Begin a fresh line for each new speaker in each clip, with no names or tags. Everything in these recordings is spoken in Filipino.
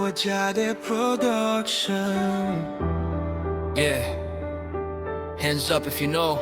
Kuwajade Production.
Yeah, hands up if you know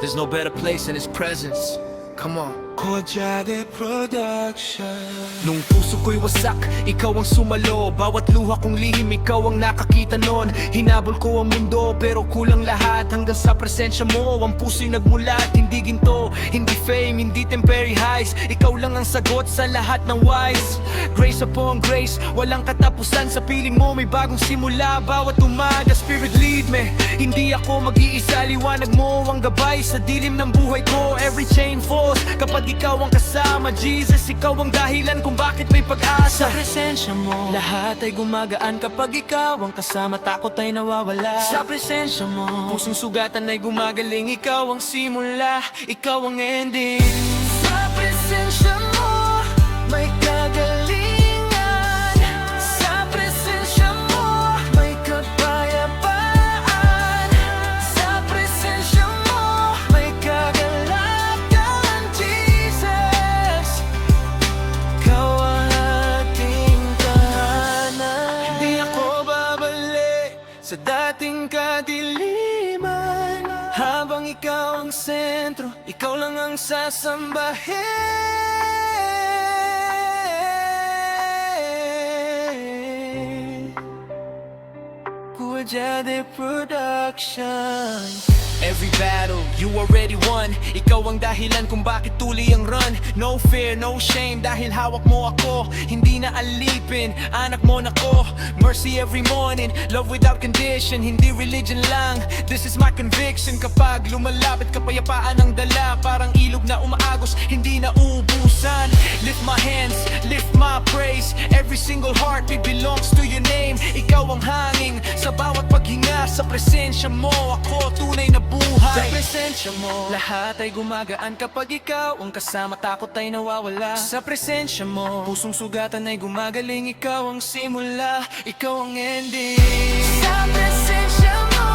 there's no better place than His presence. Come on.
Kuwajade Production.
Nung puso ko'y wasak, ikaw ang sumalo. Bawat luha kong lihim, ikaw ang nakakita nun. Hinabol ko ang mundo, pero kulang lahat. Hanggang sa presensya mo, ang puso'y nagmulat. Hindi ginto, hindi fame, hindi temporary highs. Ikaw lang ang sagot sa lahat ng wise. Grace upon grace, walang katapusan. Sa piling mo may bagong simula. Bawat umaga, Spirit lead me. Hindi ako mag-iisa, liwanag mo ang gabay sa dilim ng buhay ko. Every chain falls kapag ikaw ang kasama. Jesus, ikaw ang dahilan kung bakit may pag-asa. Sa presensya mo, lahat ay gumagaan. Kapag ikaw ang kasama, takot ay nawawala. Sa presensya mo, pusong sugatan ay gumagaling. Ikaw ang simula, ikaw ang ending. Sa presensya mo, may kagalingan. Sa presensya mo, may kapayapaan. Sa presensya mo, may kagalakan. Jesus, ikaw ang ating tahanan. Hindi ako babalik sa dating kadiliman. Habang ikaw ang sentro, ikaw lang ang sasambahin. Kuwajade Production. Every battle, you already won. Ikaw ang dahilan kung bakit tuloy ang run. No fear, no shame, dahil hawak mo ako. Hindi na alipin, anak mo na ko. Mercy every morning, love without condition. Hindi religion lang, this is my conviction. Kapag lumalapit, kapayapaan ang dala. Parang ilog na umaagos, hindi na uubusan. Lift my hands, lift my praise. Every single heartbeat belongs to your name. Ikaw ang hangin sa bawat paghinga. Sa presensya mo, ako tunay na buhay. Sa presensya mo, lahat ay gumagaan. Kapag ikaw ang kasama, takot ay nawawala. Sa presensya mo, pusong sugatan ay gumagaling. Ikaw ang simula, ikaw ang ending. Sa presensya mo,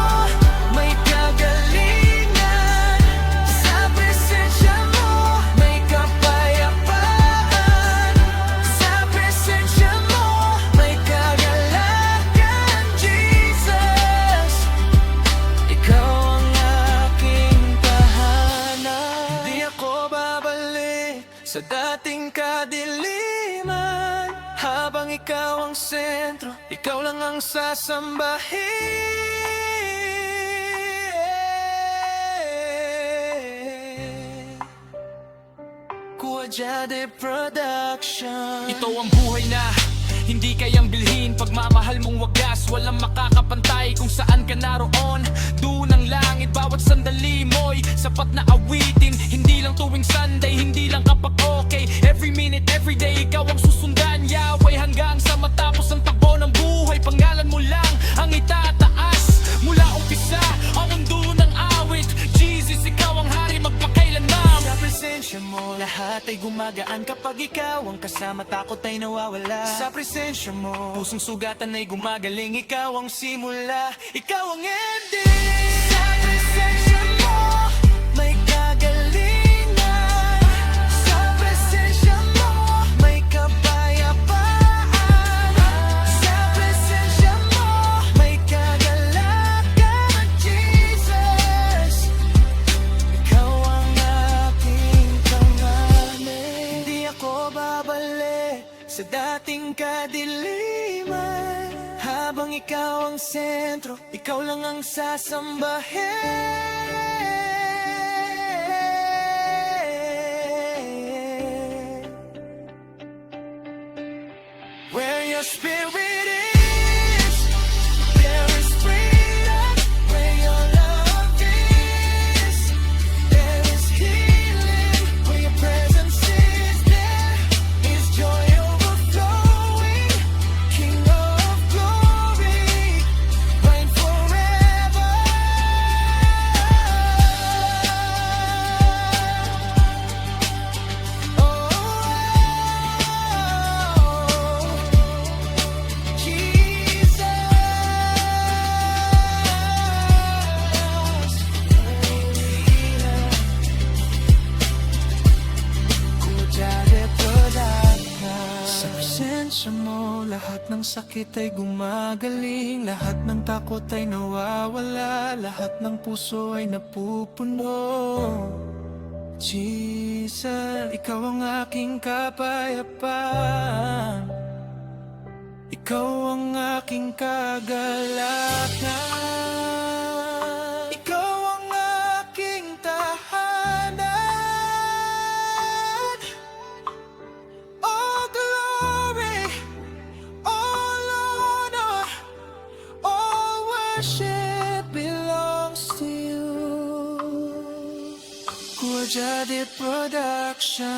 may kagalingan. Sa presensya mo, may kapayapaan. Sa presensya mo, may kagalakan. Jesus, ikaw ang aking tahanan. Hindi ako babalik sa dating kadiliman. Habang ikaw ang sentro, ikaw lang ang sasambahin. Kuwajade Production. Ito ang buhay na hindi kayang bilhin. Pagmamahal mong wagas, walang makakapantay kung saan ka naroon. Doon ang langit, bawat sandali mo'y sapat na awitin. Hindi lang tuwing Sunday, hindi lang kapag okay. Every minute, every day, ikaw ang susundan, Yahweh. Hanggang sa matapos ang takbo ng buhay, pangalan mo lang ang itataas. Mula umpisa, ang mundo ng awit. Jesus, ikaw ang hari magpakailanman. Sa presensya mo, lahat ay gumagaan. Kapag ikaw ang kasama, takot ay nawawala. Sa presensya mo, pusong sugatan ay gumagaling. Ikaw ang simula, ikaw ang ending. Sa presensya mo, may kagalingan. Sa presensya mo, may kapayapaan. Sa presensya mo, may kagalakan. Jesus, ikaw ang aking pangalan. Hindi ako babalik sa dating kadiliman. Habang ikaw ang sentro, ikaw lang ang sasambahin. Where your spirit is, there is freedom. Where your love is, there is healing. Where your presence is, there is joy overflowing. King of glory, reign forever.
Lahat ng sakit ay gumagaling, lahat ng takot ay nawawala, lahat ng puso ay napupuno. Jesus, ikaw ang aking kapayapaan, ikaw ang aking kagalakan, ikaw ang aking tahanan. All glory, all honor, all worship belongs to you. Kuwajade Production.